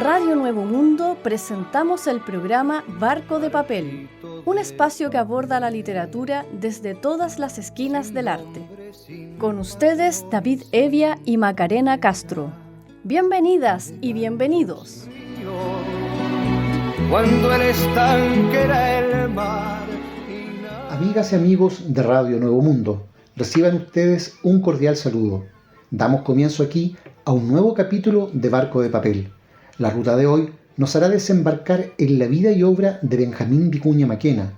Radio Nuevo Mundo presentamos el programa Barco de Papel, un espacio que aborda la literatura desde todas las esquinas del arte. Con ustedes, David Evia y Macarena Castro. Bienvenidas y bienvenidos. Cuando el estanque era el mar. Amigas y amigos de Radio Nuevo Mundo, reciban ustedes un cordial saludo. Damos comienzo aquí a un nuevo capítulo de Barco de Papel. La ruta de hoy nos hará desembarcar en la vida y obra de Benjamín Vicuña Maquena.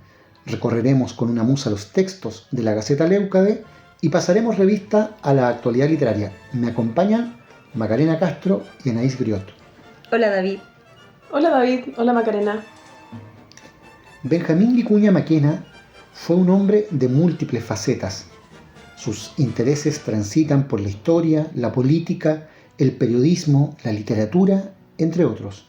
Recorreremos con una musa los textos de la Gaceta Leucade y pasaremos revista a la actualidad literaria. Me acompañan Macarena Castro y Anaís Griot. Hola David. Hola David, hola Macarena. Benjamín Vicuña Maquena fue un hombre de múltiples facetas. Sus intereses transitan por la historia, la política, el periodismo, la literatura, entre otros.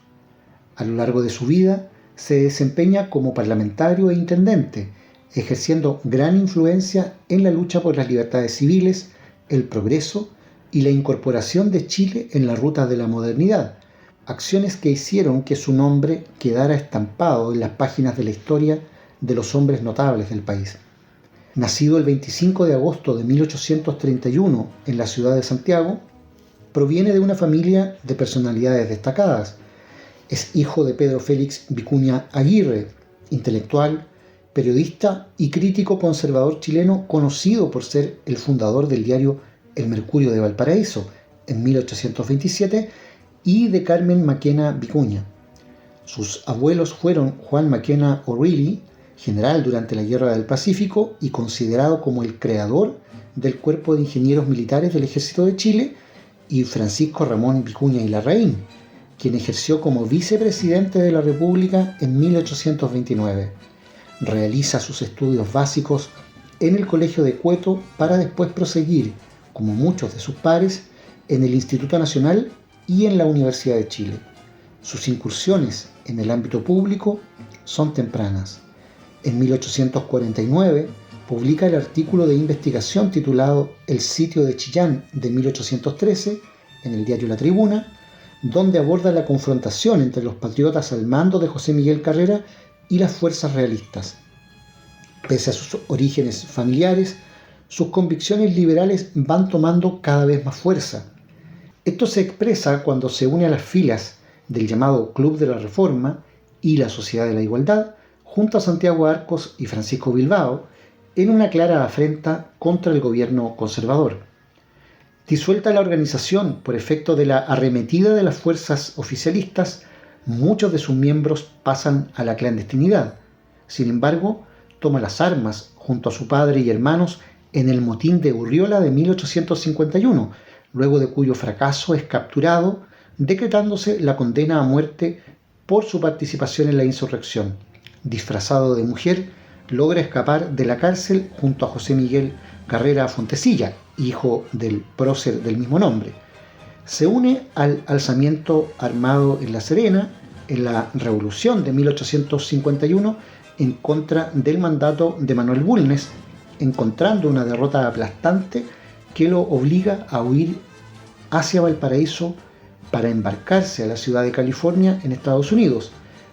A lo largo de su vida se desempeña como parlamentario e intendente, ejerciendo gran influencia en la lucha por las libertades civiles, el progreso y la incorporación de Chile en la ruta de la modernidad, acciones que hicieron que su nombre quedara estampado en las páginas de la historia de los hombres notables del país. Nacido el 25 de agosto de 1831 en la ciudad de Santiago, proviene de una familia de personalidades destacadas. Es hijo de Pedro Félix Vicuña Aguirre, intelectual, periodista y crítico conservador chileno, conocido por ser el fundador del diario El Mercurio de Valparaíso en 1827, y de Carmen Maquena Vicuña. Sus abuelos fueron Juan Maquena O'Reilly, general durante la Guerra del Pacífico y considerado como el creador del Cuerpo de Ingenieros Militares del Ejército de Chile, y Francisco Ramón Vicuña y Larraín, quien ejerció como vicepresidente de la República en 1829. Realiza sus estudios básicos en el Colegio de Cueto para después proseguir, como muchos de sus pares, en el Instituto Nacional y en la Universidad de Chile. Sus incursiones en el ámbito público son tempranas. En 1849 publica el artículo de investigación titulado El sitio de Chillán de 1813 en el diario La Tribuna, donde aborda la confrontación entre los patriotas al mando de José Miguel Carrera y las fuerzas realistas. Pese a sus orígenes familiares, sus convicciones liberales van tomando cada vez más fuerza. Esto se expresa cuando se une a las filas del llamado Club de la Reforma y la Sociedad de la Igualdad, junto a Santiago Arcos y Francisco Bilbao, en una clara afrenta contra el gobierno conservador. Disuelta la organización por efecto de la arremetida de las fuerzas oficialistas, muchos de sus miembros pasan a la clandestinidad. Sin embargo, toma las armas junto a su padre y hermanos en el motín de Urriola de 1851, luego de cuyo fracaso es capturado, decretándose la condena a muerte por su participación en la insurrección. Disfrazado de mujer, logra escapar de la cárcel junto a José Miguel Carrera Fontecilla, hijo del prócer del mismo nombre. Se une al alzamiento armado en La Serena en la Revolución de 1851 en contra del mandato de Manuel Bulnes, encontrando una derrota aplastante que lo obliga a huir hacia Valparaíso para embarcarse a la ciudad de California en Estados Unidos,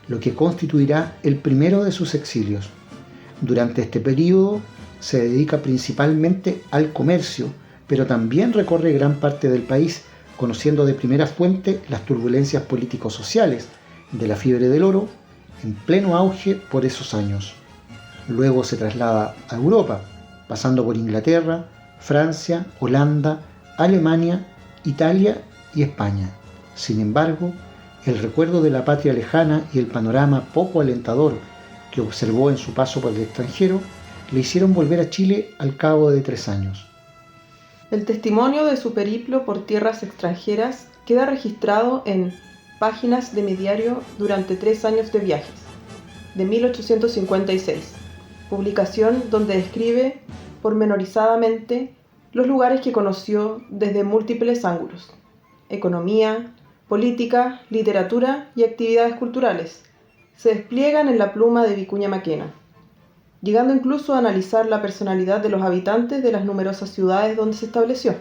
lo que constituirá el primero de sus exilios. Durante este periodo se dedica principalmente al comercio, pero también recorre gran parte del país, conociendo de primera fuente las turbulencias político-sociales de la fiebre del oro, en pleno auge por esos años. Luego se traslada a Europa, pasando por Inglaterra, Francia, Holanda, Alemania, Italia y España. Sin embargo, el recuerdo de la patria lejana y el panorama poco alentador que observó en su paso por el extranjero le hicieron volver a Chile al cabo de 3 años. El testimonio de su periplo por tierras extranjeras queda registrado en Páginas de mi diario durante 3 años de viajes, de 1856, publicación donde describe pormenorizadamente los lugares que conoció desde múltiples ángulos: economía, política, literatura y actividades culturales, se despliegan en la pluma de Vicuña Maquena, llegando incluso a analizar la personalidad de los habitantes de las numerosas ciudades donde se estableció.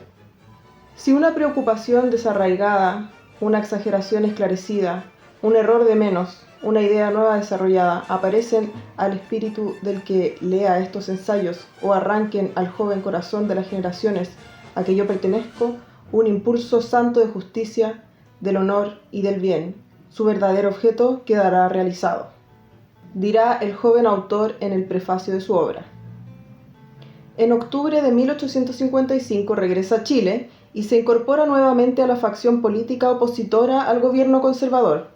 Si una preocupación desarraigada una exageración esclarecida, un error de menos, una idea nueva desarrollada, aparecen al espíritu del que lea estos ensayos o arranquen al joven corazón de las generaciones a que yo pertenezco un impulso santo de justicia, del honor y del bien, su verdadero objeto quedará realizado, dirá el joven autor en el prefacio de su obra. En octubre de 1855 regresa a Chile y se incorpora nuevamente a la facción política opositora al gobierno conservador.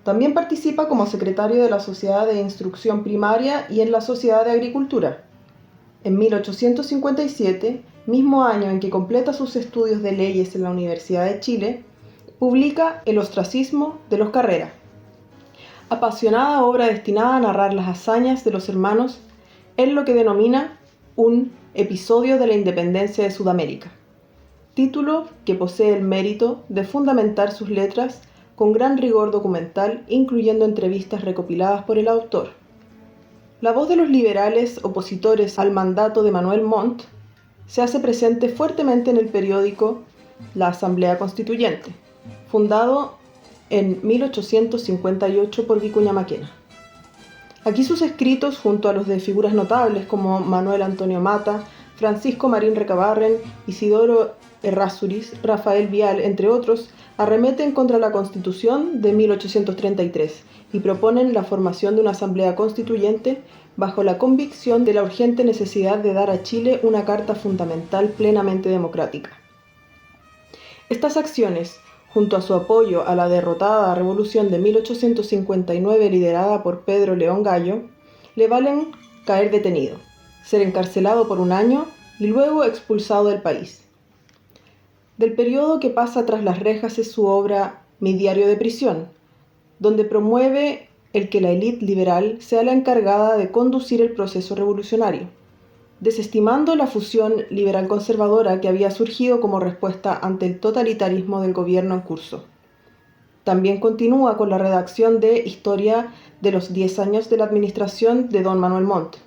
También participa como secretario de la Sociedad de Instrucción Primaria y en la Sociedad de Agricultura. En 1857, mismo año en que completa sus estudios de leyes en la Universidad de Chile, publica El ostracismo de los Carrera, apasionada obra destinada a narrar las hazañas de los hermanos en lo que denomina un episodio de la independencia de Sudamérica, título que posee el mérito de fundamentar sus letras con gran rigor documental, incluyendo entrevistas recopiladas por el autor. La voz de los liberales opositores al mandato de Manuel Montt se hace presente fuertemente en el periódico La Asamblea Constituyente, fundado en 1858 por Vicuña Maquena. Aquí sus escritos, junto a los de figuras notables como Manuel Antonio Mata, Francisco Marín Recabarren, Isidoro Errázuriz, Rafael Vial, entre otros, arremeten contra la Constitución de 1833 y proponen la formación de una asamblea constituyente bajo la convicción de la urgente necesidad de dar a Chile una carta fundamental plenamente democrática. Estas acciones, junto a su apoyo a la derrotada revolución de 1859 liderada por Pedro León Gallo, le valen caer detenido, ser encarcelado por un año y luego expulsado del país. Del periodo que pasa tras las rejas es su obra Mi diario de prisión, donde promueve el que la élite liberal sea la encargada de conducir el proceso revolucionario, desestimando la fusión liberal-conservadora que había surgido como respuesta ante el totalitarismo del gobierno en curso. También continúa con la redacción de Historia de los 10 años de la administración de don Manuel Montt,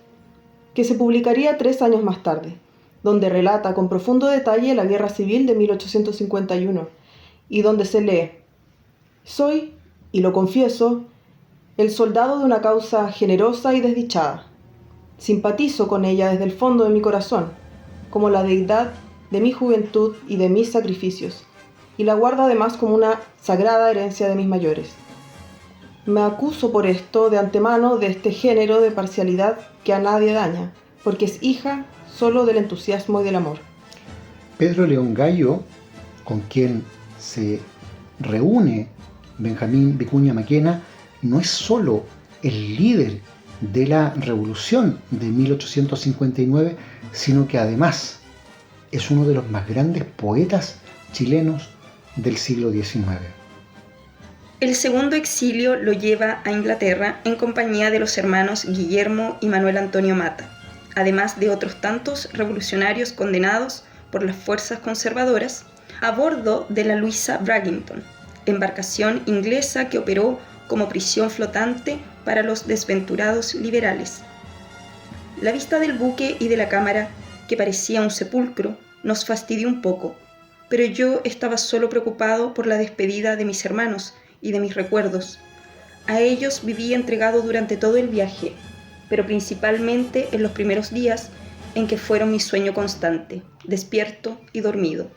que se publicaría 3 años más tarde, donde relata con profundo detalle la Guerra Civil de 1851 y donde se lee: «Soy, y lo confieso, el soldado de una causa generosa y desdichada. Simpatizo con ella desde el fondo de mi corazón, como la deidad de mi juventud y de mis sacrificios, y la guardo además como una sagrada herencia de mis mayores. Me acuso por esto de antemano de este género de parcialidad que a nadie daña, porque es hija solo del entusiasmo y del amor». Pedro León Gallo, con quien se reúne Benjamín Vicuña Maquena, no es solo el líder de la revolución de 1859, sino que además es uno de los más grandes poetas chilenos del siglo XIX. El segundo exilio lo lleva a Inglaterra en compañía de los hermanos Guillermo y Manuel Antonio Mata, además de otros tantos revolucionarios condenados por las fuerzas conservadoras, a bordo de la Louisa Braggington, embarcación inglesa que operó como prisión flotante para los desventurados liberales. La vista del buque y de la cámara, que parecía un sepulcro, nos fastidió un poco, pero yo estaba solo preocupado por la despedida de mis hermanos y de mis recuerdos. A ellos viví entregado durante todo el viaje, pero principalmente en los primeros días en que fueron mi sueño constante, despierto y dormido.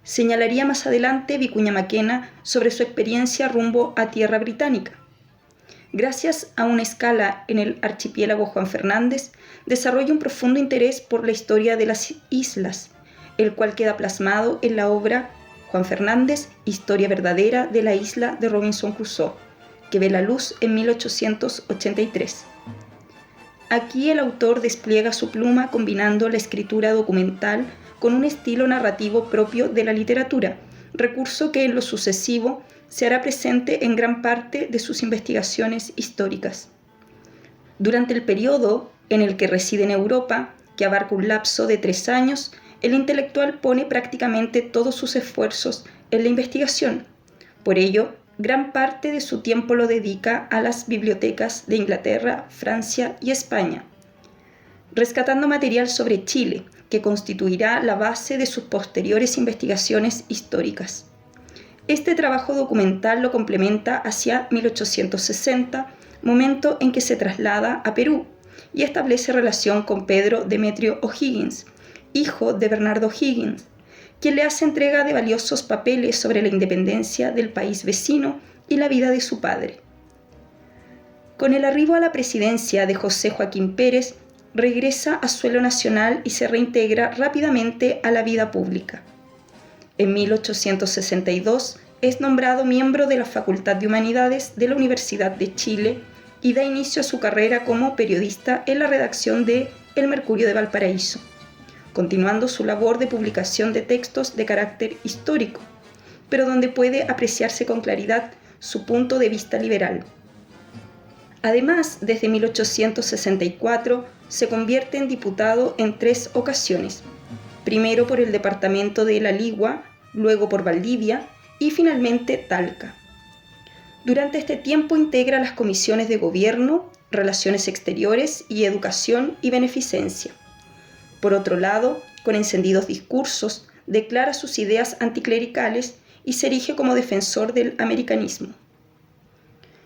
Señalaría más adelante Vicuña Maquena sobre su experiencia rumbo a tierra británica. Gracias a una escala en el archipiélago Juan Fernández, desarrolla un profundo interés por la historia de las islas, el cual queda plasmado en la obra Juan Fernández, Historia verdadera de la isla de Robinson Crusoe, que ve la luz en 1883. Aquí el autor despliega su pluma combinando la escritura documental con un estilo narrativo propio de la literatura, recurso que en lo sucesivo se hará presente en gran parte de sus investigaciones históricas. Durante el periodo en el que reside en Europa, que abarca un lapso de 3 años, el intelectual pone prácticamente todos sus esfuerzos en la investigación. Por ello, gran parte de su tiempo lo dedica a las bibliotecas de Inglaterra, Francia y España, rescatando material sobre Chile, que constituirá la base de sus posteriores investigaciones históricas. Este trabajo documental lo complementa hacia 1860, momento en que se traslada a Perú y establece relación con Pedro Demetrio O'Higgins, hijo de Bernardo O'Higgins, quien le hace entrega de valiosos papeles sobre la independencia del país vecino y la vida de su padre. Con el arribo a la presidencia de José Joaquín Pérez, regresa a suelo nacional y se reintegra rápidamente a la vida pública. En 1862 es nombrado miembro de la Facultad de Humanidades de la Universidad de Chile y da inicio a su carrera como periodista en la redacción de El Mercurio de Valparaíso, continuando su labor de publicación de textos de carácter histórico, pero donde puede apreciarse con claridad su punto de vista liberal. Además, desde 1864 se convierte en diputado en 3 ocasiones, primero por el departamento de La Ligua, luego por Valdivia y finalmente Talca. Durante este tiempo integra las comisiones de Gobierno, Relaciones Exteriores y Educación y Beneficencia. Por otro lado, con encendidos discursos, declara sus ideas anticlericales y se erige como defensor del americanismo.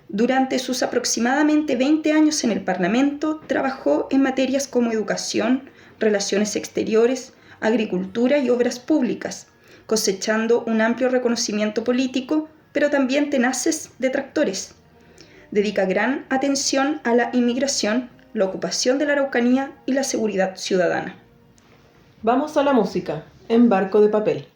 Durante sus aproximadamente 20 años en el Parlamento, trabajó en materias como educación, relaciones exteriores, agricultura y obras públicas, cosechando un amplio reconocimiento político, pero también tenaces detractores. Dedica gran atención a la inmigración, la ocupación de la Araucanía y la seguridad ciudadana. Vamos a la música, en Barco de Papel.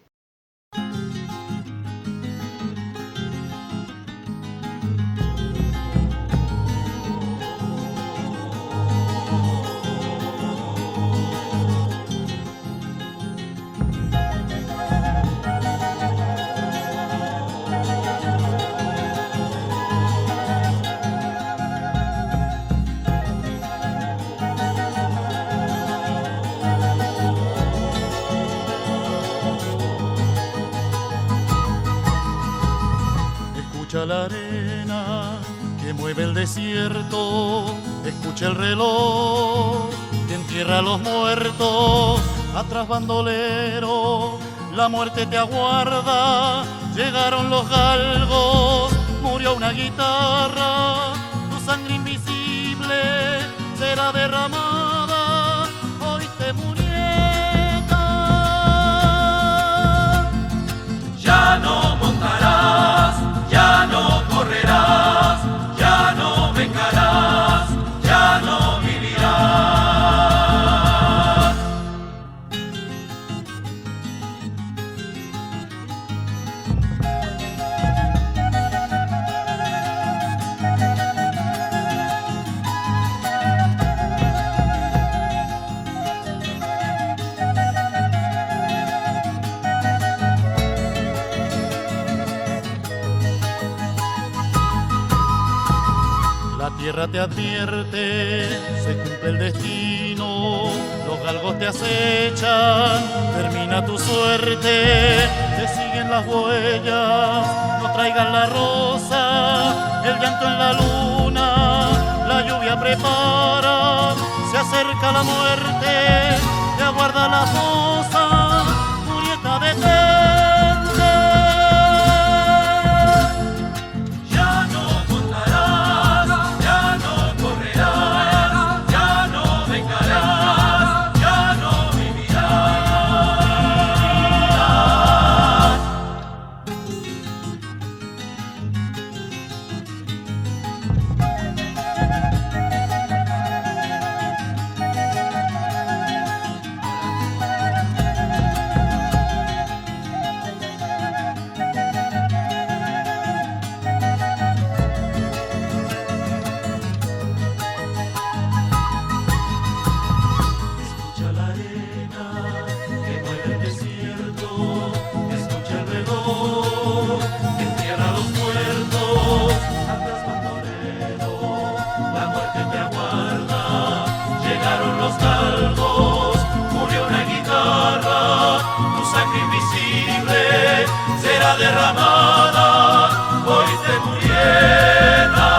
Escucha la arena que mueve el desierto, escucha el reloj que entierra a los muertos. Atrás bandolero, la muerte te aguarda, llegaron los galgos, murió una guitarra, tu sangre invisible será derramada, oíste muñeca. Ya no montarás, ya no correrás, ya no vengarás, ya no vivirás. La tierra te advierte, se cumple el destino, los galgos te acechan, termina tu suerte, te siguen las huellas, no traigan la rosa, el llanto en la luna, la lluvia prepara, se acerca la muerte, te aguarda la fosa, Julieta detente. Derramada, oíste murieta.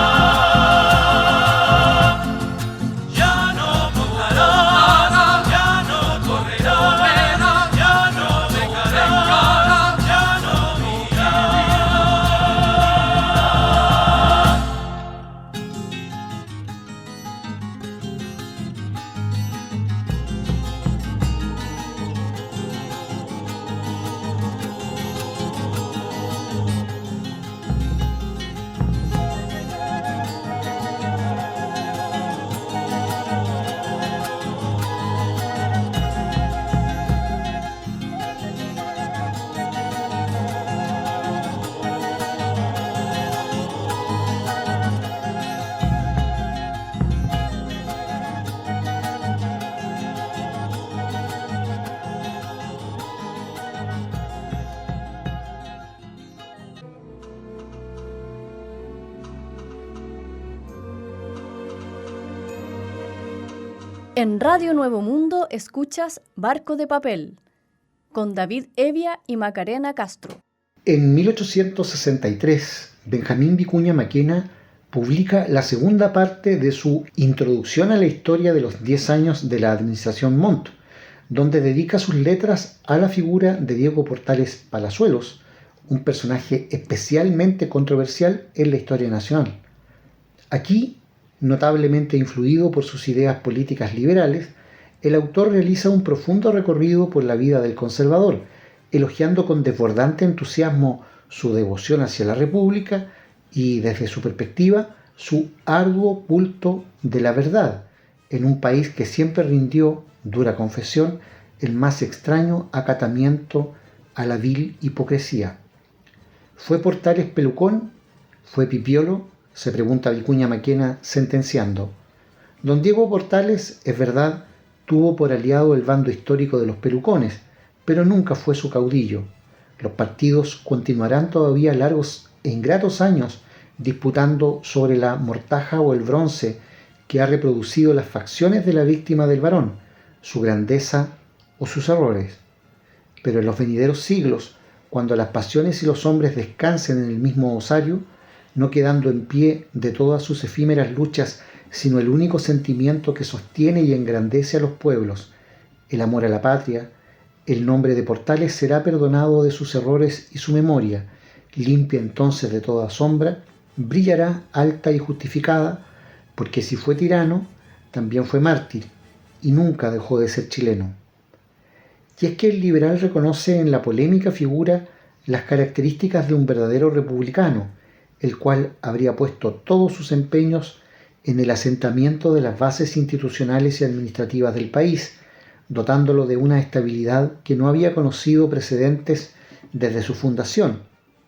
Ya no montarás, ya no correrás, ya no vengarás, ya no vivirás. En Radio Nuevo Mundo escuchas Barco de Papel, con David Evia y Macarena Castro. En 1863, Benjamín Vicuña Maquena publica la segunda parte de su Introducción a la historia de los 10 años de la administración Montt, donde dedica sus letras a la figura de Diego Portales Palazuelos, un personaje especialmente controversial en la historia nacional. Aquí, notablemente influido por sus ideas políticas liberales, el autor realiza un profundo recorrido por la vida del conservador, elogiando con desbordante entusiasmo su devoción hacia la República y, desde su perspectiva, su arduo culto de la verdad, en un país que siempre rindió, dura confesión, el más extraño acatamiento a la vil hipocresía. ¿Fue Portales pelucón? ¿Fue pipiolo?, se pregunta Vicuña Maquena sentenciando. Don Diego Portales, es verdad, tuvo por aliado el bando histórico de los pelucones, pero nunca fue su caudillo. Los partidos continuarán todavía largos e ingratos años disputando sobre la mortaja o el bronce que ha reproducido las facciones de la víctima del varón, su grandeza o sus errores. Pero en los venideros siglos, cuando las pasiones y los hombres descansen en el mismo osario, no quedando en pie de todas sus efímeras luchas sino el único sentimiento que sostiene y engrandece a los pueblos, el amor a la patria, el nombre de Portales será perdonado de sus errores y su memoria, limpia entonces de toda sombra, brillará alta y justificada, porque si fue tirano, también fue mártir, y nunca dejó de ser chileno. Y es que el liberal reconoce en la polémica figura las características de un verdadero republicano, el cual habría puesto todos sus empeños en el asentamiento de las bases institucionales y administrativas del país, dotándolo de una estabilidad que no había conocido precedentes desde su fundación,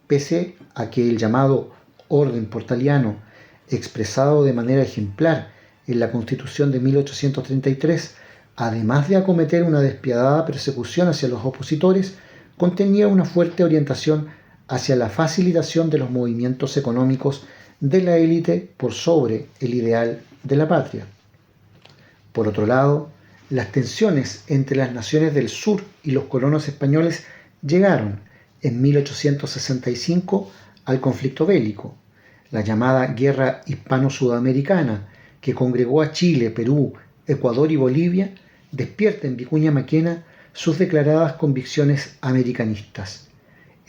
pese a que el llamado orden portaliano, expresado de manera ejemplar en la Constitución de 1833, además de acometer una despiadada persecución hacia los opositores, contenía una fuerte orientación hacia la facilitación de los movimientos económicos de la élite por sobre el ideal de la patria. Por otro lado, las tensiones entre las naciones del sur y los colonos españoles llegaron en 1865 al conflicto bélico, la llamada Guerra Hispano-Sudamericana, que congregó a Chile, Perú, Ecuador y Bolivia, despierta en Vicuña Maquena sus declaradas convicciones americanistas.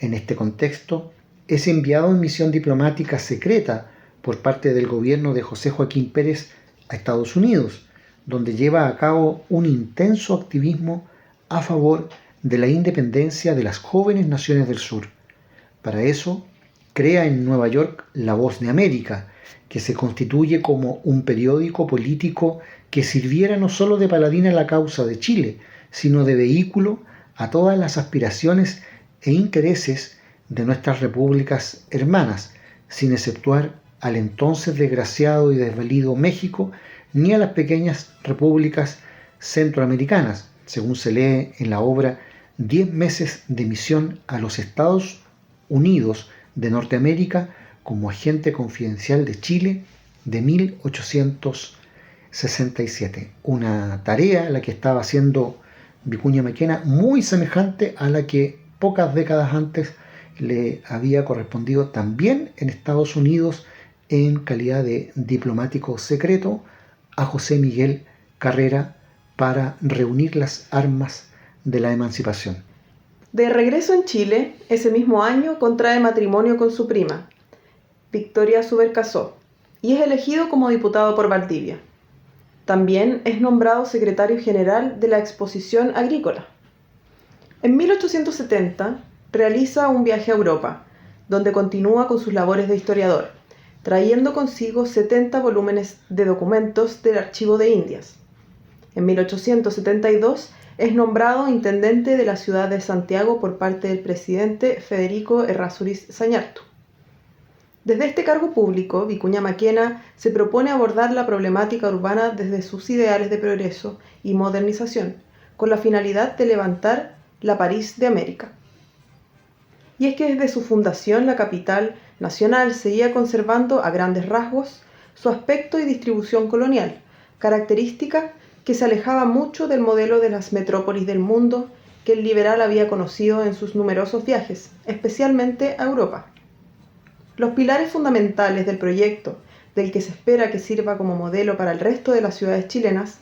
En este contexto, es enviado en misión diplomática secreta por parte del gobierno de José Joaquín Pérez a Estados Unidos, donde lleva a cabo un intenso activismo a favor de la independencia de las jóvenes naciones del sur. Para eso, crea en Nueva York La Voz de América, que se constituye como un periódico político que sirviera no solo de paladín a la causa de Chile, sino de vehículo a todas las aspiraciones e intereses de nuestras repúblicas hermanas, sin exceptuar al entonces desgraciado y desvalido México, ni a las pequeñas repúblicas centroamericanas, según se lee en la obra 10 meses de misión a los Estados Unidos de Norteamérica como agente confidencial de Chile de 1867. Una tarea a la que estaba haciendo Vicuña Maquena muy semejante a la que pocas décadas antes le había correspondido también en Estados Unidos en calidad de diplomático secreto a José Miguel Carrera para reunir las armas de la emancipación. De regreso en Chile, ese mismo año contrae matrimonio con su prima, Victoria Subercaseaux, y es elegido como diputado por Valdivia. También es nombrado secretario general de la Exposición Agrícola. En 1870 realiza un viaje a Europa, donde continúa con sus labores de historiador, trayendo consigo 70 volúmenes de documentos del Archivo de Indias. En 1872 es nombrado intendente de la ciudad de Santiago por parte del presidente Federico Errázuriz Zañartu. Desde este cargo público, Vicuña Maquena se propone abordar la problemática urbana desde sus ideales de progreso y modernización, con la finalidad de levantar la París de América. Y es que desde su fundación la capital nacional seguía conservando a grandes rasgos su aspecto y distribución colonial, característica que se alejaba mucho del modelo de las metrópolis del mundo que el liberal había conocido en sus numerosos viajes, especialmente a Europa. Los pilares fundamentales del proyecto, del que se espera que sirva como modelo para el resto de las ciudades chilenas,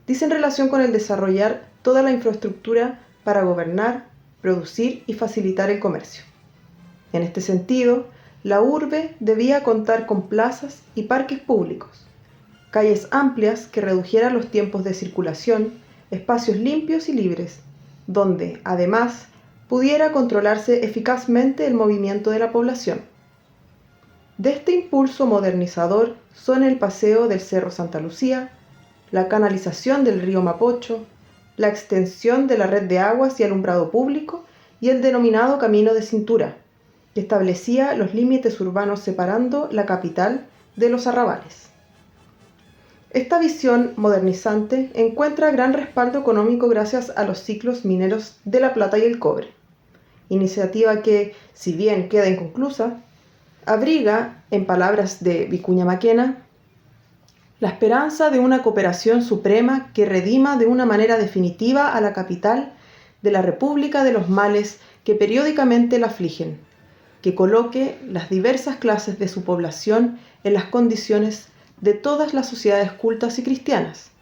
dicen relación con el desarrollar toda la infraestructura para gobernar, producir y facilitar el comercio. En este sentido, la urbe debía contar con plazas y parques públicos, calles amplias que redujeran los tiempos de circulación, espacios limpios y libres, donde, además, pudiera controlarse eficazmente el movimiento de la población. De este impulso modernizador son el paseo del Cerro Santa Lucía, la canalización del río Mapocho, la extensión de la red de aguas y alumbrado público y el denominado Camino de Cintura, que establecía los límites urbanos separando la capital de los arrabales. Esta visión modernizante encuentra gran respaldo económico gracias a los ciclos mineros de la plata y el cobre, iniciativa que, si bien queda inconclusa, abriga, en palabras de Vicuña Maquena, la esperanza de una cooperación suprema que redima de una manera definitiva a la capital de la República de los males que periódicamente la afligen, que coloque las diversas clases de su población en las condiciones de todas las sociedades cultas y cristianas,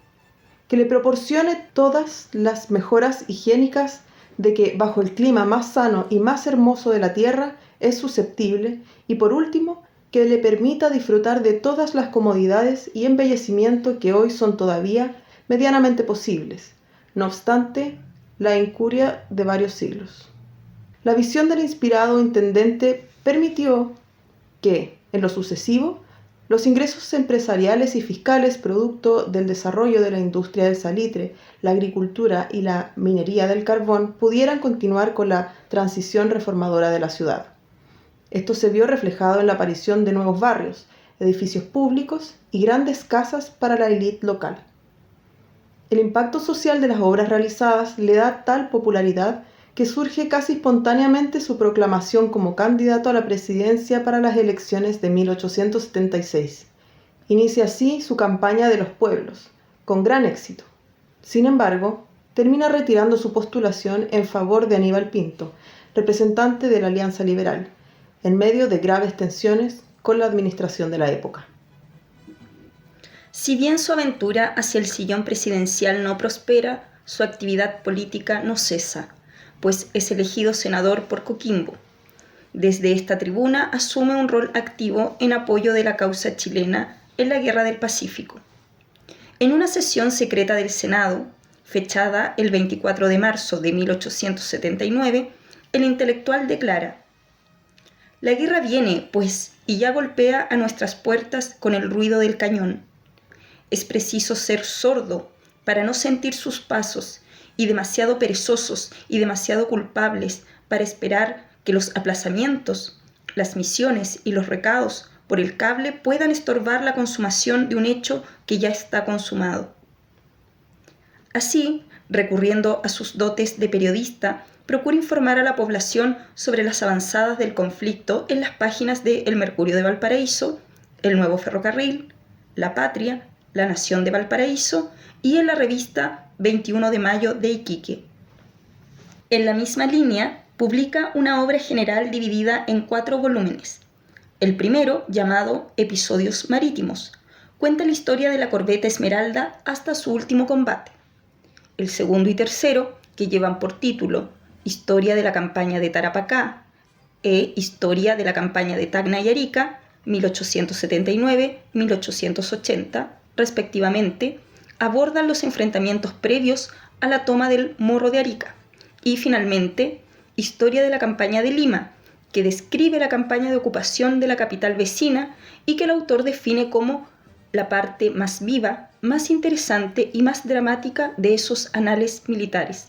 que le proporcione todas las mejoras higiénicas de que bajo el clima más sano y más hermoso de la tierra es susceptible, y por último, que le permita disfrutar de todas las comodidades y embellecimiento que hoy son todavía medianamente posibles, no obstante la incuria de varios siglos. La visión del inspirado intendente permitió que, en lo sucesivo, los ingresos empresariales y fiscales producto del desarrollo de la industria del salitre, la agricultura y la minería del carbón pudieran continuar con la transición reformadora de la ciudad. Esto se vio reflejado en la aparición de nuevos barrios, edificios públicos y grandes casas para la élite local. El impacto social de las obras realizadas le da tal popularidad que surge casi espontáneamente su proclamación como candidato a la presidencia para las elecciones de 1876. Inicia así su campaña de los pueblos, con gran éxito. Sin embargo, termina retirando su postulación en favor de Aníbal Pinto, representante de la Alianza Liberal, en medio de graves tensiones con la administración de la época. Si bien su aventura hacia el sillón presidencial no prospera, su actividad política no cesa, pues es elegido senador por Coquimbo. Desde esta tribuna asume un rol activo en apoyo de la causa chilena en la Guerra del Pacífico. En una sesión secreta del Senado, fechada el 24 de marzo de 1879, el intelectual declara: «La guerra viene, pues, y ya golpea a nuestras puertas con el ruido del cañón. Es preciso ser sordo para no sentir sus pasos, y demasiado perezosos y demasiado culpables para esperar que los aplazamientos, las misiones y los recados por el cable puedan estorbar la consumación de un hecho que ya está consumado». Así, recurriendo a sus dotes de periodista, procura informar a la población sobre las avanzadas del conflicto en las páginas de El Mercurio de Valparaíso, El Nuevo Ferrocarril, La Patria, La Nación de Valparaíso y en la revista 21 de Mayo de Iquique. En la misma línea, publica una obra general dividida en 4 volúmenes. El primero, llamado Episodios Marítimos, cuenta la historia de la corbeta Esmeralda hasta su último combate. El segundo y tercero, que llevan por título Historia de la campaña de Tarapacá e Historia de la campaña de Tacna y Arica, 1879-1880, respectivamente, abordan los enfrentamientos previos a la toma del Morro de Arica. Y finalmente, Historia de la campaña de Lima, que describe la campaña de ocupación de la capital vecina y que el autor define como la parte más viva, más interesante y más dramática de esos anales militares.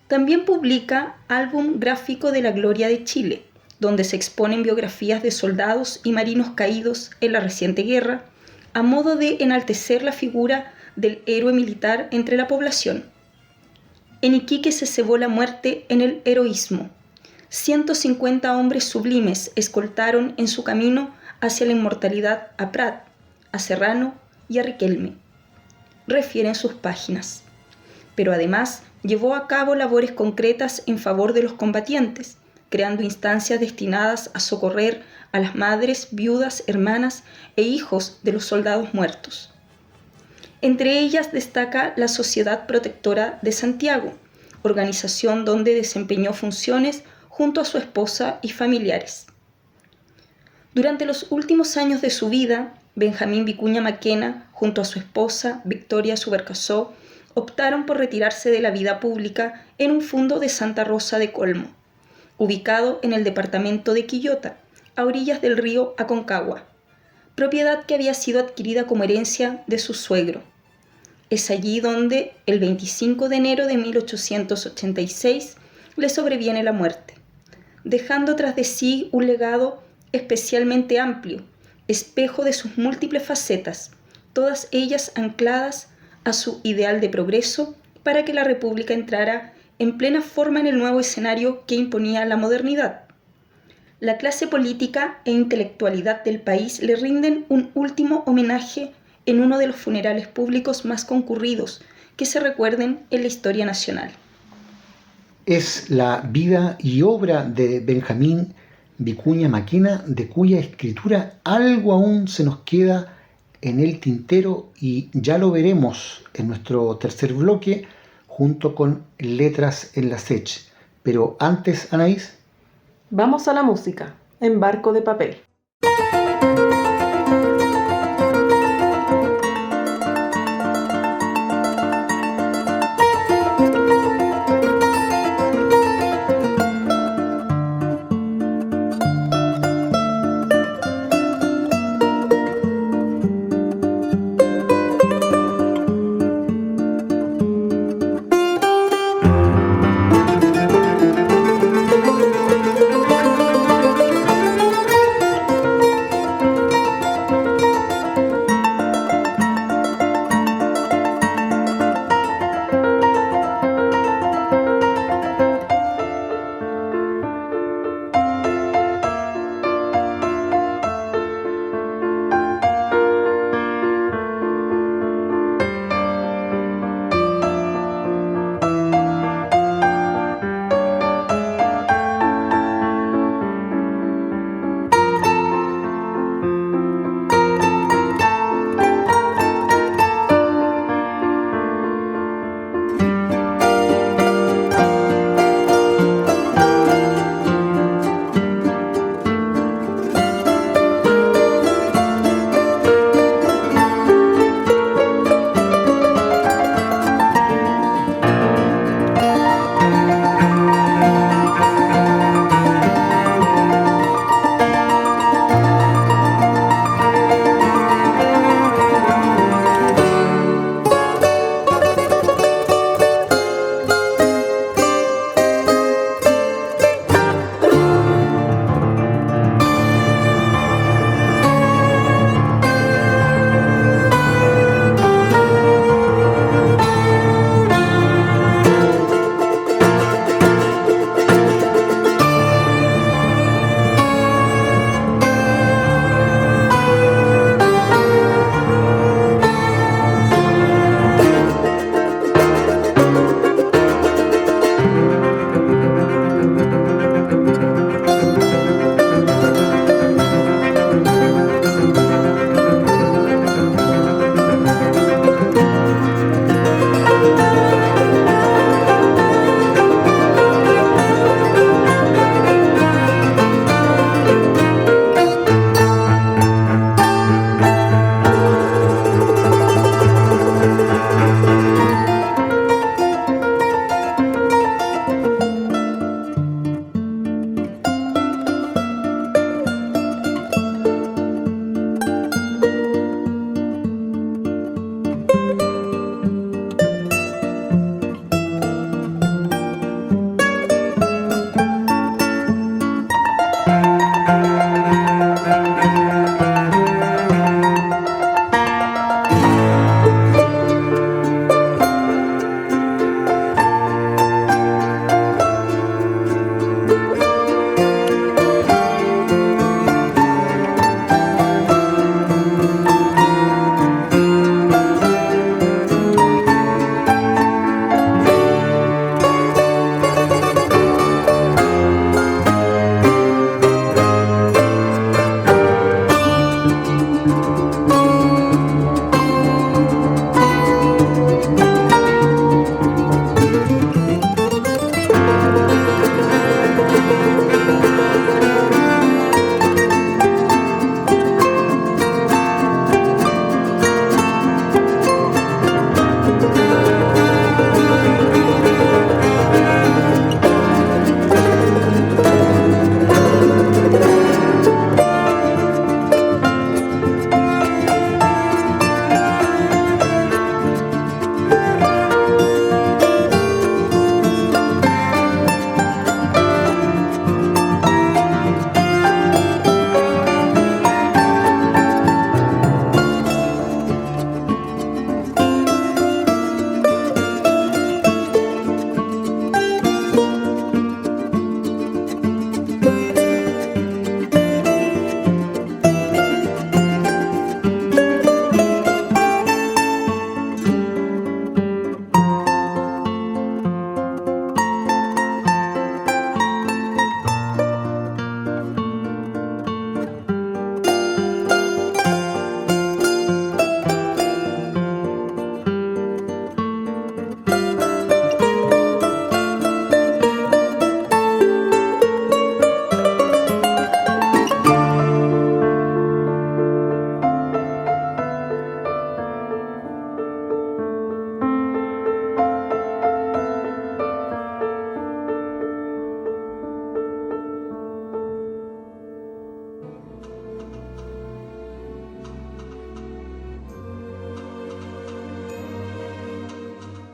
También publica Álbum gráfico de la gloria de Chile, donde se exponen biografías de soldados y marinos caídos en la reciente guerra, a modo de enaltecer la figura del héroe militar entre la población. En Iquique se cebó la muerte en el heroísmo. 150 hombres sublimes escoltaron en su camino hacia la inmortalidad a Prat, a Serrano y a Riquelme. refieren sus páginas. Pero además llevó a cabo labores concretas en favor de los combatientes, creando instancias destinadas a socorrer a las madres, viudas, hermanas e hijos de los soldados muertos. Entre ellas destaca la Sociedad Protectora de Santiago, organización donde desempeñó funciones junto a su esposa y familiares. Durante los últimos años de su vida, Benjamín Vicuña Maquena, junto a su esposa, Victoria Subercaseaux, optaron por retirarse de la vida pública en un fundo de Santa Rosa de Colmo, ubicado en el departamento de Quillota, a orillas del río Aconcagua, propiedad que había sido adquirida como herencia de su suegro. Es allí donde, el 25 de enero de 1886, le sobreviene la muerte, dejando tras de sí un legado especialmente amplio, espejo de sus múltiples facetas, todas ellas ancladas a su ideal de progreso para que la República entrara en plena forma en el nuevo escenario que imponía la modernidad. La clase política e intelectualidad del país le rinden un último homenaje en uno de los funerales públicos más concurridos que se recuerden en la historia nacional. Es la vida y obra de Benjamín Vicuña Maquena, de cuya escritura algo aún se nos queda en el tintero y ya lo veremos en nuestro tercer bloque junto con Letras en la Sech. Pero antes, Anaís, Vamos a la música, en Barco de Papel.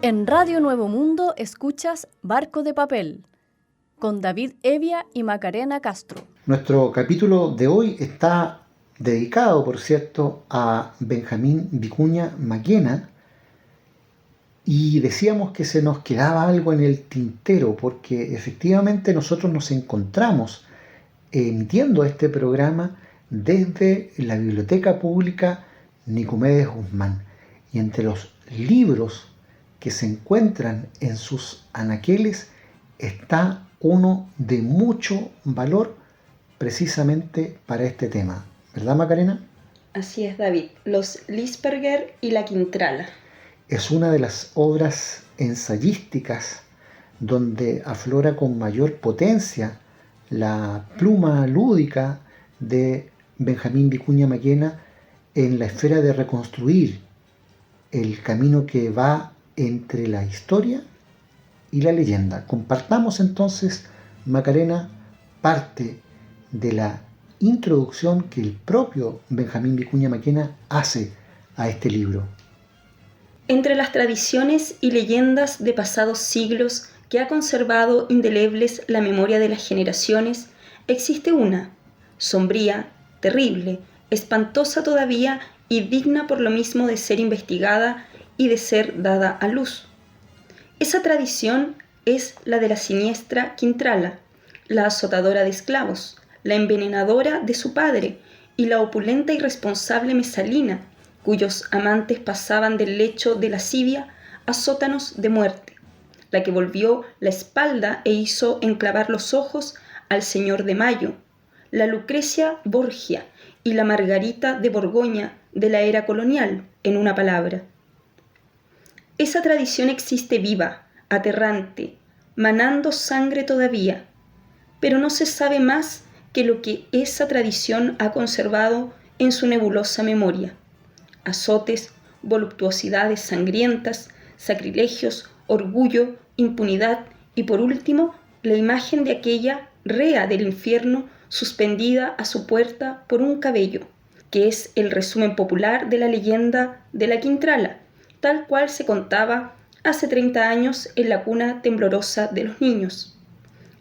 En Radio Nuevo Mundo escuchas Barco de Papel, con David Evia y Macarena Castro. Nuestro capítulo de hoy está dedicado, por cierto, a Benjamín Vicuña Maquena, y decíamos que se nos quedaba algo en el tintero, porque efectivamente nosotros nos encontramos emitiendo este programa desde la Biblioteca Pública Nicomedes Guzmán, y entre los libros que se encuentran en sus anaqueles está uno de mucho valor precisamente para este tema. ¿Verdad, Macarena? Así es, David. Los Lisperger y la Quintrala. Es una de las obras ensayísticas donde aflora con mayor potencia la pluma lúdica de Benjamín Vicuña Maquena en la esfera de reconstruir el camino que va entre la historia y la leyenda. Compartamos entonces, Macarena, parte de la introducción que el propio Benjamín Vicuña Maquena hace a este libro. Entre las tradiciones y leyendas de pasados siglos que ha conservado indelebles la memoria de las generaciones, existe una, sombría, terrible, espantosa todavía y digna por lo mismo de ser investigada y de ser dada a luz. Esa tradición es la de la siniestra Quintrala, la azotadora de esclavos, la envenenadora de su padre y la opulenta y responsable Mesalina, cuyos amantes pasaban del lecho de lascivia a sótanos de muerte, la que volvió la espalda e hizo enclavar los ojos al señor de Mayo, la Lucrecia Borgia y la Margarita de Borgoña de la era colonial, en una palabra. Esa tradición existe viva, aterrante, manando sangre todavía, pero no se sabe más que lo que esa tradición ha conservado en su nebulosa memoria. Azotes, voluptuosidades sangrientas, sacrilegios, orgullo, impunidad y por último la imagen de aquella rea del infierno suspendida a su puerta por un cabello, que es el resumen popular de la leyenda de la Quintrala, tal cual se contaba hace 30 años en la cuna temblorosa de los niños.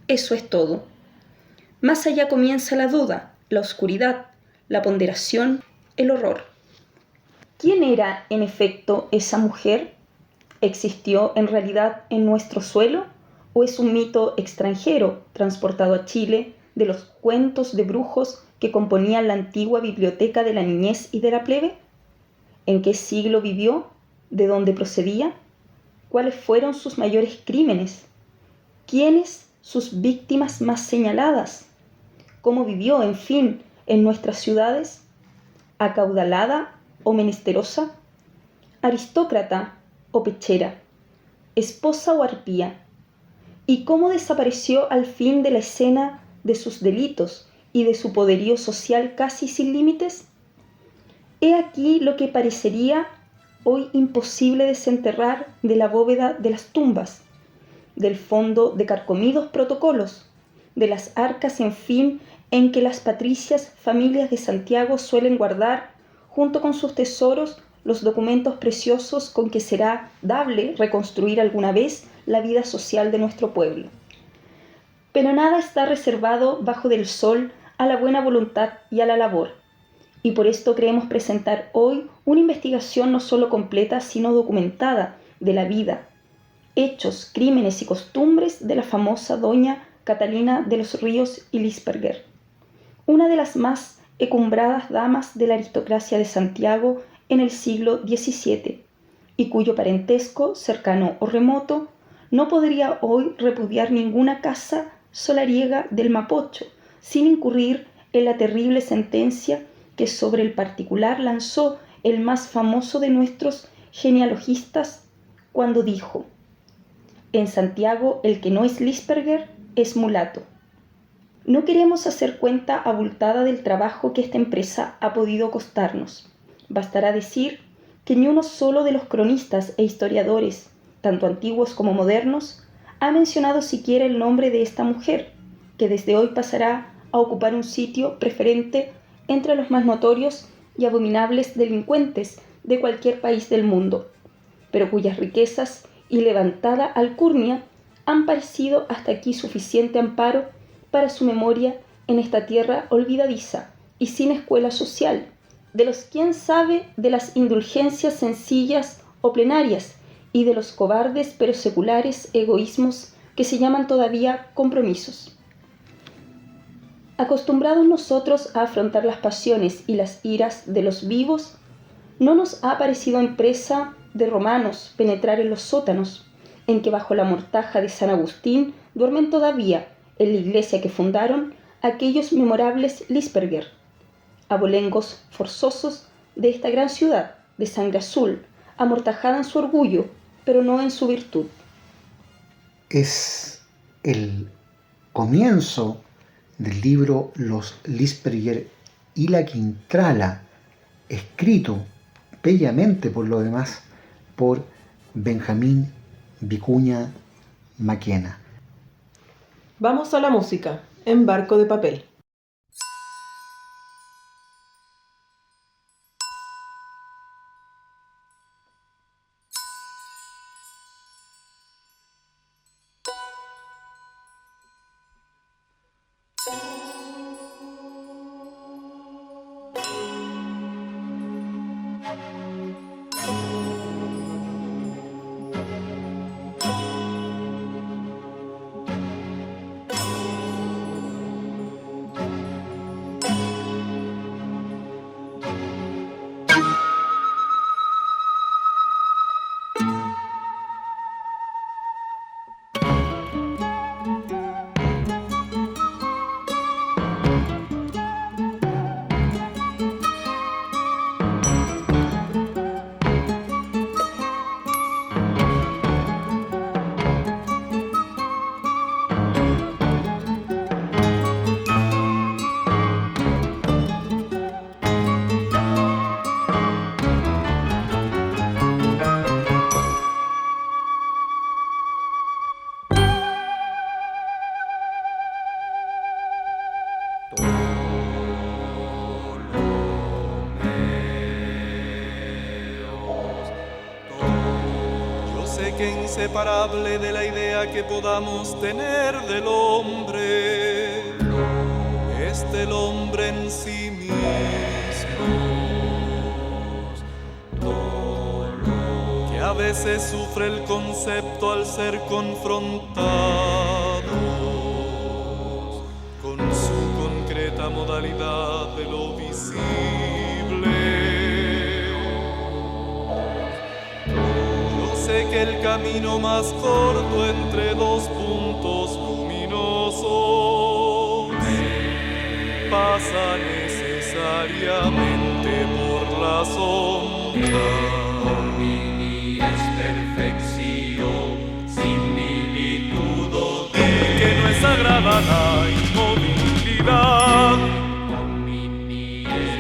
Eso es todo. Más allá comienza la duda, la oscuridad, la ponderación, el horror. ¿Quién era, en efecto, esa mujer? ¿Existió en realidad en nuestro suelo? ¿O es un mito extranjero transportado a Chile de los cuentos de brujos que componían la antigua biblioteca de la niñez y de la plebe? ¿En qué siglo vivió? ¿De dónde procedía? ¿Cuáles fueron sus mayores crímenes? ¿Quiénes sus víctimas más señaladas? ¿Cómo vivió, en fin, en nuestras ciudades? ¿Acaudalada o menesterosa? ¿Aristócrata o pechera? ¿Esposa o arpía? ¿Y cómo desapareció al fin de la escena de sus delitos y de su poderío social casi sin límites? He aquí lo que parecería hoy imposible desenterrar de la bóveda de las tumbas, del fondo de carcomidos protocolos, de las arcas, en fin, en que las patricias familias de Santiago suelen guardar, junto con sus tesoros, los documentos preciosos con que será dable reconstruir alguna vez la vida social de nuestro pueblo. Pero nada está reservado bajo del sol a la buena voluntad y a la labor, y por esto queremos presentar hoy una investigación no solo completa, sino documentada de la vida, hechos, crímenes y costumbres de la famosa doña Catalina de los Ríos y Lisperger, una de las más encumbradas damas de la aristocracia de Santiago en el siglo XVII, y cuyo parentesco, cercano o remoto, no podría hoy repudiar ninguna casa solariega del Mapocho, sin incurrir en la terrible sentencia que sobre el particular lanzó el más famoso de nuestros genealogistas cuando dijo: en Santiago el que no es Lisperger es mulato. No queremos hacer cuenta abultada del trabajo que esta empresa ha podido costarnos. Bastará decir que ni uno solo de los cronistas e historiadores, tanto antiguos como modernos, ha mencionado siquiera el nombre de esta mujer, que desde hoy pasará a ocupar un sitio preferente entre los más notorios y abominables delincuentes de cualquier país del mundo, pero cuyas riquezas y levantada alcurnia han parecido hasta aquí suficiente amparo para su memoria en esta tierra olvidadiza y sin escuela social, de los quién sabe de las indulgencias sencillas o plenarias y de los cobardes pero seculares egoísmos que se llaman todavía compromisos. Acostumbrados nosotros a afrontar las pasiones y las iras de los vivos, ¿no nos ha parecido empresa de romanos penetrar en los sótanos, en que bajo la mortaja de San Agustín duermen todavía, en la iglesia que fundaron, aquellos memorables Lisperger, abolengos forzosos de esta gran ciudad de sangre azul, amortajada en su orgullo, pero no en su virtud? Es el comienzo del libro Los Lisperger y la Quintrala, escrito bellamente por lo demás por Benjamín Vicuña Maquena. Vamos a la música, en Barco de Papel. Que inseparable de la idea que podamos tener del hombre, es del hombre en sí mismo, que a veces sufre el concepto al ser confrontados con su concreta modalidad de lo visible. Sé que el camino más corto entre dos puntos luminosos pasa necesariamente por la sombra. Homini es perfección, similitudo de que no es sagrada la inmovilidad. Homini es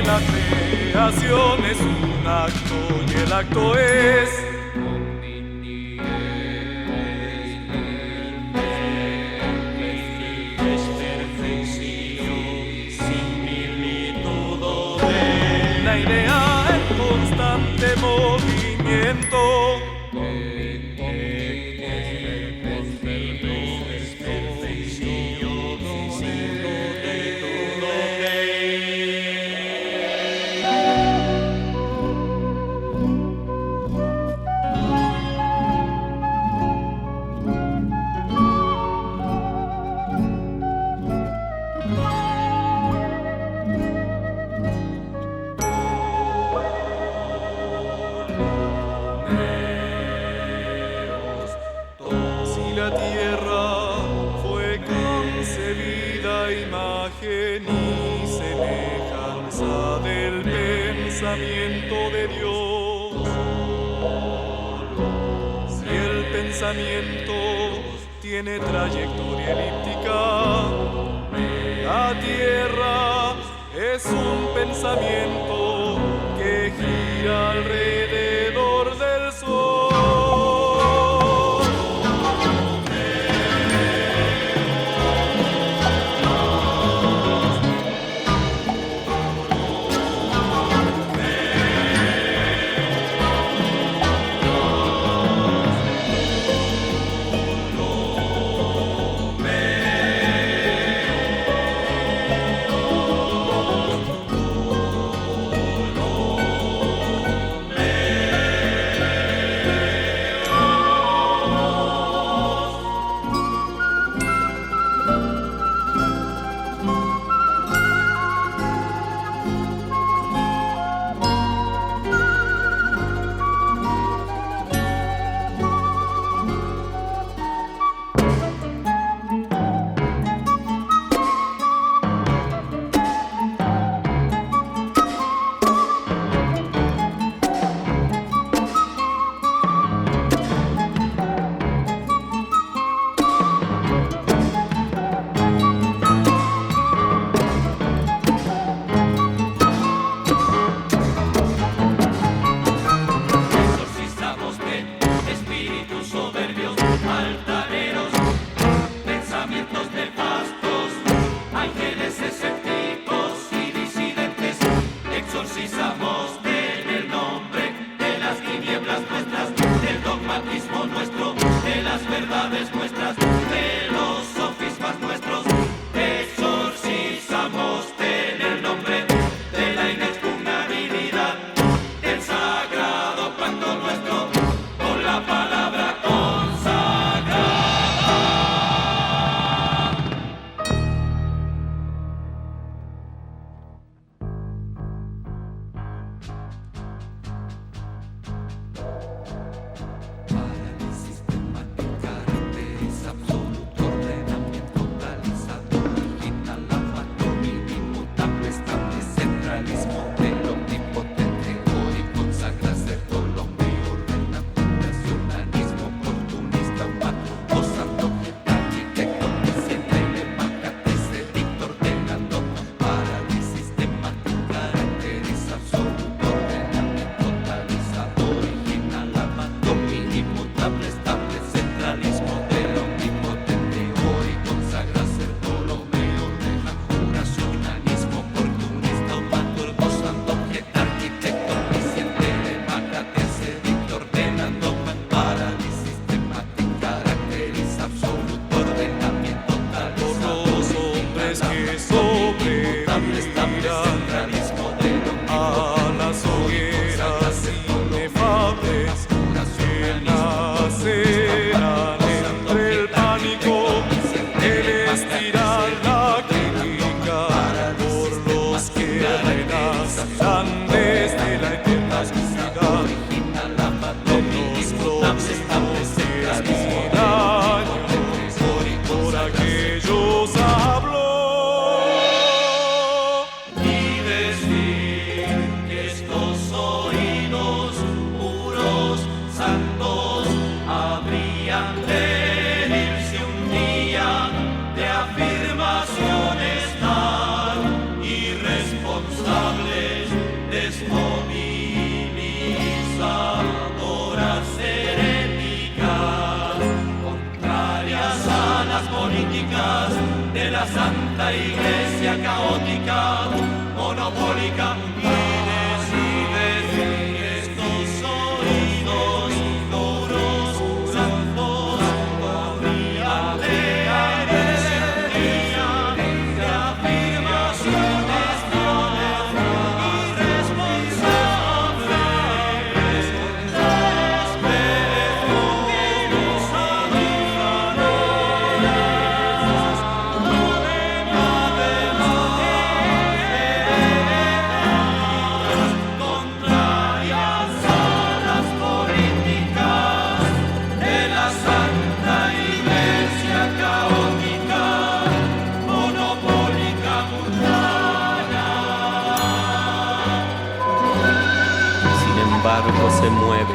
la creación es un acto y el acto es similitud de una idea en constante movimiento. La tierra fue concebida imagen y semejanza del pensamiento de Dios. Si el pensamiento tiene trayectoria elíptica, la tierra es un pensamiento que gira alrededor del sol. caótica, monopólica. Y estos oídos duros, blancos, podrían leer sentían de afirmaciones se mueve,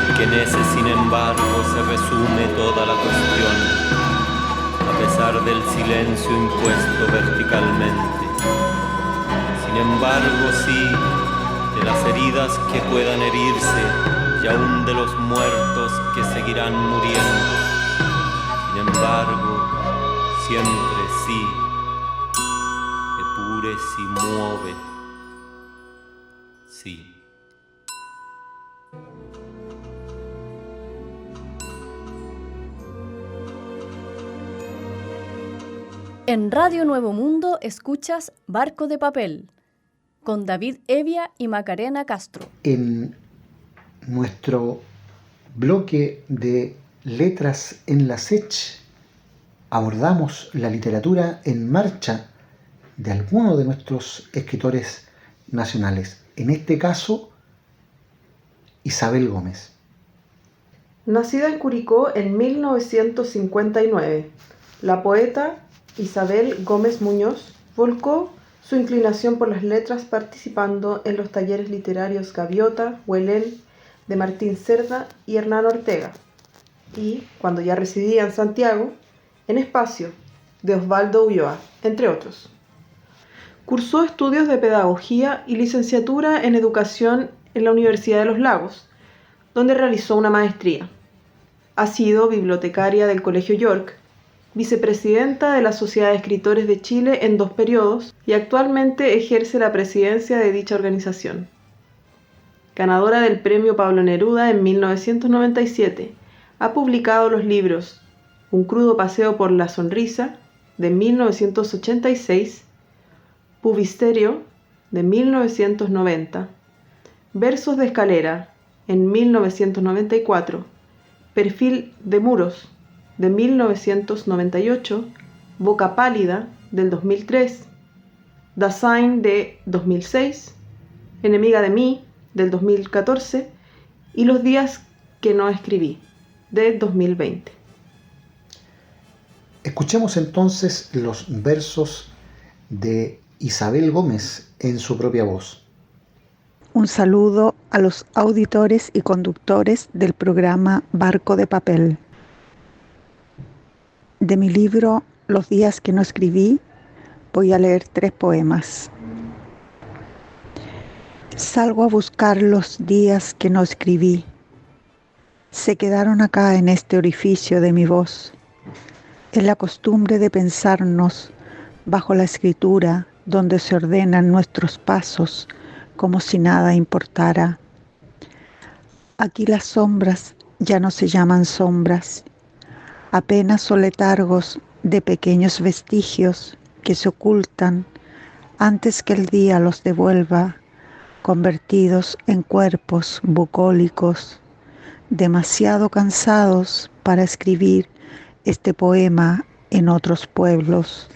porque en ese sin embargo se resume toda la cuestión, a pesar del silencio impuesto verticalmente. Sin embargo, sí, de las heridas que puedan herirse, y aún de los muertos que seguirán muriendo. Sin embargo, siempre sí, epure si muove, sí. En Radio Nuevo Mundo escuchas Barco de Papel, con David Evia y Macarena Castro. En nuestro bloque de Letras en la SECH abordamos la literatura en marcha de algunos de nuestros escritores nacionales. En este caso, Isabel Gómez. Nacida en Curicó en 1959, la poeta Isabel Gómez Muñoz volcó su inclinación por las letras participando en los talleres literarios Gaviota, Huelén, de Martín Cerda y Hernán Ortega, y, cuando ya residía en Santiago, en Espacio, de Osvaldo Ulloa, entre otros. Cursó estudios de pedagogía y licenciatura en educación en la Universidad de Los Lagos, donde realizó una maestría. Ha sido bibliotecaria del Colegio York, vicepresidenta de la Sociedad de Escritores de Chile en 2 periodos y actualmente ejerce la presidencia de dicha organización. Ganadora del Premio Pablo Neruda en 1997, ha publicado los libros Un crudo paseo por la sonrisa, de 1986, Pubisterio, de 1990, Versos de escalera, en 1994, Perfil de muros, de 1998, Boca pálida, del 2003, Dasein, de 2006, Enemiga de mí, del 2014, y Los días que no escribí, de 2020. Escuchemos entonces los versos de Isabel Gómez en su propia voz. Un saludo a los auditores y conductores del programa Barco de Papel. De mi libro Los días que no escribí, voy a leer 3 poemas. Salgo a buscar los días que no escribí. Se quedaron acá en este orificio de mi voz. Es la costumbre de pensarnos bajo la escritura donde se ordenan nuestros pasos como si nada importara. Aquí las sombras ya no se llaman sombras, apenas son letargos de pequeños vestigios que se ocultan antes que el día los devuelva, convertidos en cuerpos bucólicos, demasiado cansados para escribir este poema en otros pueblos.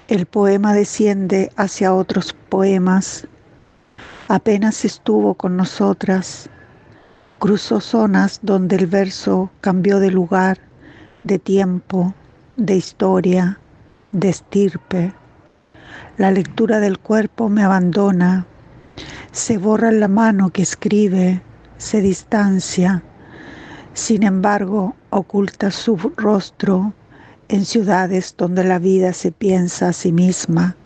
El poema desciende hacia otros poemas, apenas estuvo con nosotras, cruzó zonas donde el verso cambió de lugar, de tiempo, de historia, de estirpe. La lectura del cuerpo me abandona, se borra la mano que escribe, se distancia, sin embargo oculta su rostro en ciudades donde la vida se piensa a sí misma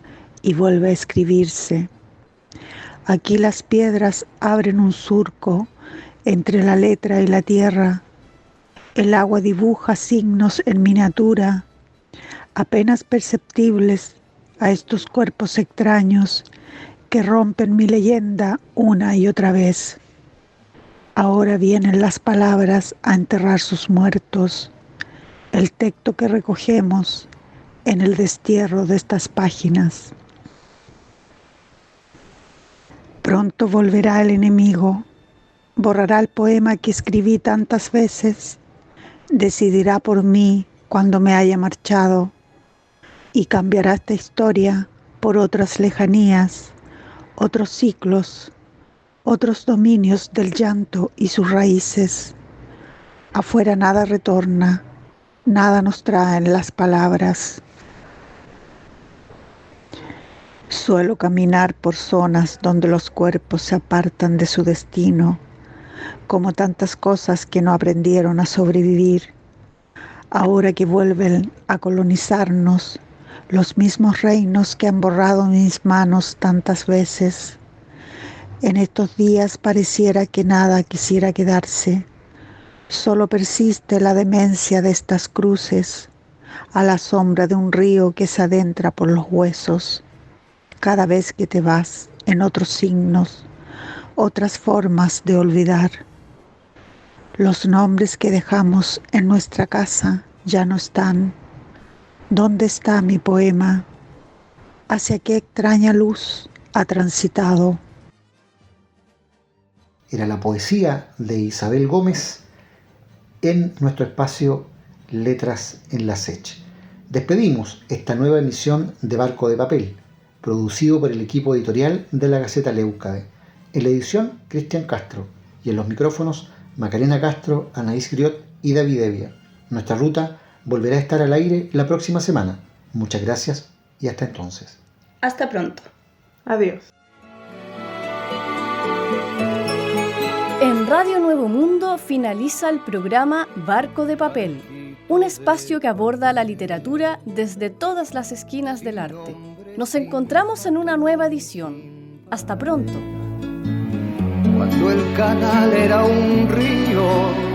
y vuelve a escribirse. Aquí las piedras abren un surco entre la letra y la tierra. El agua dibuja signos en miniatura. apenas perceptibles a estos cuerpos extraños que rompen mi leyenda una y otra vez. Ahora vienen las palabras a enterrar sus muertos, el texto que recogemos en el destierro de estas páginas. Pronto volverá el enemigo, borrará el poema que escribí tantas veces, decidirá por mí cuando me haya marchado y cambiará esta historia por otras lejanías, otros ciclos, otros dominios del llanto y sus raíces. Afuera nada retorna, nada nos traen las palabras. Suelo caminar por zonas donde los cuerpos se apartan de su destino, como tantas cosas que no aprendieron a sobrevivir. Ahora que vuelven a colonizarnos los mismos reinos que han borrado mis manos tantas veces. En estos días pareciera que nada quisiera quedarse. Solo persiste la demencia de estas cruces, a la sombra de un río que se adentra por los huesos. Cada vez que te vas en otros signos, otras formas de olvidar. Los nombres que dejamos en nuestra casa ya no están. ¿Dónde está mi poema? ¿Hacia qué extraña luz ha transitado? Era la poesía de Isabel Gómez en nuestro espacio Letras en la Sech. Despedimos esta nueva emisión de Barco de Papel, producido por el equipo editorial de la Gaceta Leucade. En la edición, Cristian Castro, y en los micrófonos, Macarena Castro, Anaís Griot y David Evia. Nuestra ruta volverá a estar al aire la próxima semana. Muchas gracias y hasta entonces. Hasta pronto. Adiós. En Radio Nuevo Mundo finaliza el programa Barco de Papel, un espacio que aborda la literatura desde todas las esquinas del arte. Nos encontramos en una nueva edición. Hasta pronto. Cuando el canal era un río